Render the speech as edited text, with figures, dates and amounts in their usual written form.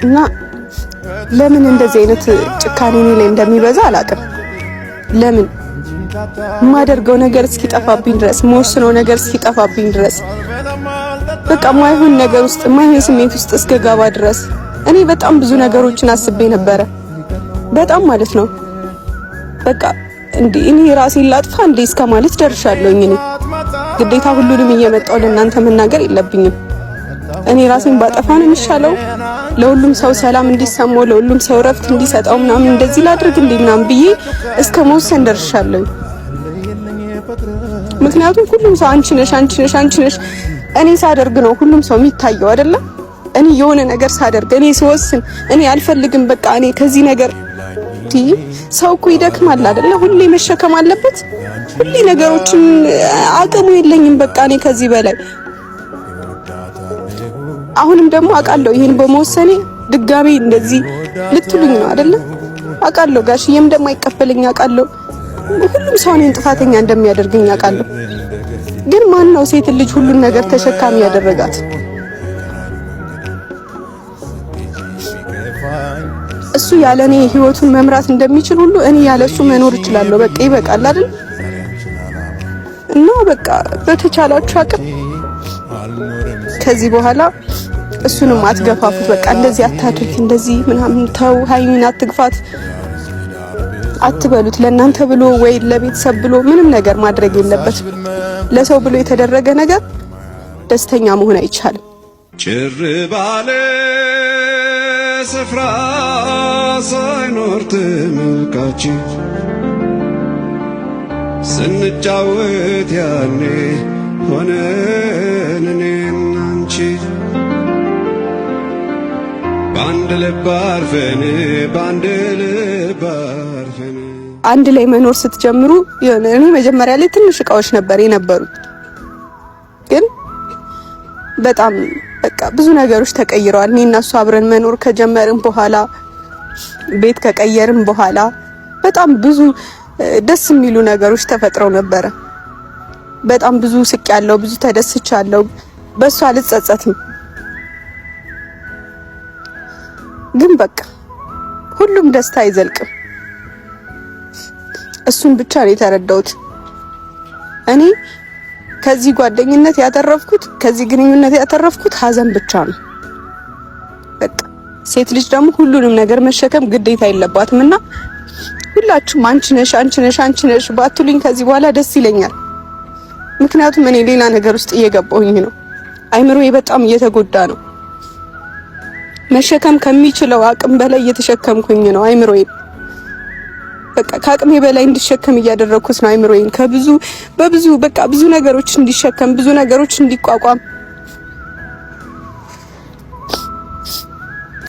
እና ለምን እንደዚህ አይነት ጭካኔ እኔ ላይ እንደሚበዛ አላውቅም። ለምን የማደርገው ነገር እስኪጠፋብኝ ድረስ መወስነው ነገር እስኪጠፋብኝ ድረስ በቃ ማይሆን ነገር ውስጥ ማይሆን ስሜት ውስጥ እስከገባ ድረስ እኔ በጣም ብዙ ነገሮችን አስቤ ነበረ። በጣም ማለት ነው በቃ እንዴ እኔ ራሴን ላጥፋ እንዴ እስከማለት ደርሻለሁኝ። እኔ ግዴታ ሁሉንም እየመጣው ለእናንተ መናገር የለብኝም። እኔ ራሴን ባጠፋ ነው የሚሻለው። ለሁሉም ሰው ሰላም እንዲሰማው ለሁሉም ሰው ረፍት እንዲሰጣው ምናምን እንደዚህ ላድርግ እንዴ ምናምን ብዬ እስከ መወሰን ደርሻለሁ። ምክንያቱም ሁሉም ሰው አንቺ ነሽ እኔ ሳደርግ ነው ሁሉም ሰው የሚታየው አይደለ? እኔ የሆነ ነገር ሳደርግ እኔ ስወስን እኔ አልፈልግም በቃ እኔ ከዚህ ነገር ሰው እኮ ይደክማል አይደለ? ሁሌ መሸከም አለበት። ሁሌ ነገሮችን አቅሙ የለኝም በቃ እኔ ከዚህ በላይ አሁንም ደግሞ አውቃለሁ ይሄን በመወሰኔ ድጋሜ እንደዚህ ልትሉኝ ነው አይደለ? አውቃለሁ ጋሽዬም ደግሞ አይቀበለኝ አውቃለሁ። ሁሉም ሰው እኔን ጥፋተኛ እንደሚያደርገኝ አውቃለሁ። ግን ማን ነው ሴት ልጅ ሁሉን ነገር ተሸካሚ ያደረጋት? እሱ ያለኔ ህይወቱን መምራት እንደሚችል ሁሉ እኔ ያለሱ መኖር እችላለሁ። በቃ ይበቃል አይደል? እና በቃ በተቻላችሁ አቅም ከዚህ በኋላ እሱንም አትገፋፉት። በቃ እንደዚህ አታድርጊ እንደዚህ ምናምን ተው፣ ሀይሚን አትግፋት አትበሉት። ለእናንተ ብሎ ወይ ለቤተሰብ ብሎ ምንም ነገር ማድረግ የለበትም። ለሰው ብሎ የተደረገ ነገር ደስተኛ መሆን አይቻልም። ጭር ባለ ስፍራ ሳይኖር ተመልካች ስንጫወት ያኔ ሆነን እኔና አንቺ በአንድ ልብ አርፈን አንድ ላይ መኖር ስትጀምሩ የሆነ እኔ መጀመሪያ ላይ ትንሽ እቃዎች ነበር የነበሩት፣ ግን በጣም በቃ ብዙ ነገሮች ተቀይረዋል። እኔ እና እሱ አብረን መኖር ከጀመርን በኋላ ቤት ከቀየርን በኋላ በጣም ብዙ ደስ የሚሉ ነገሮች ተፈጥረው ነበረ። በጣም ብዙ ስቄያለሁ፣ ብዙ ተደስቻለሁ። በሷ አልጸጸትም። ግን በቃ ሁሉም ደስታ አይዘልቅም። እሱን ብቻ ነው የተረዳሁት። እኔ ከዚህ ጓደኝነት ያተረፍኩት ከዚህ ግንኙነት ያተረፍኩት ሀዘን ብቻ ነው። በቃ ሴት ልጅ ደግሞ ሁሉንም ነገር መሸከም ግዴታ የለባትምና ሁላችሁም አንቺ ነሽ ባትሉኝ ከዚህ በኋላ ደስ ይለኛል። ምክንያቱም እኔ ሌላ ነገር ውስጥ እየገባሁኝ ነው። አይምሮዬ በጣም እየተጎዳ ነው። መሸከም ከሚችለው አቅም በላይ እየተሸከምኩኝ ነው አይምሮዬ። በቃ ከአቅሜ በላይ እንዲሸከም እያደረኩት ነው አይምሮዬን። በብዙ ነገሮች እንዲሸከም ብዙ ነገሮች እንዲቋቋም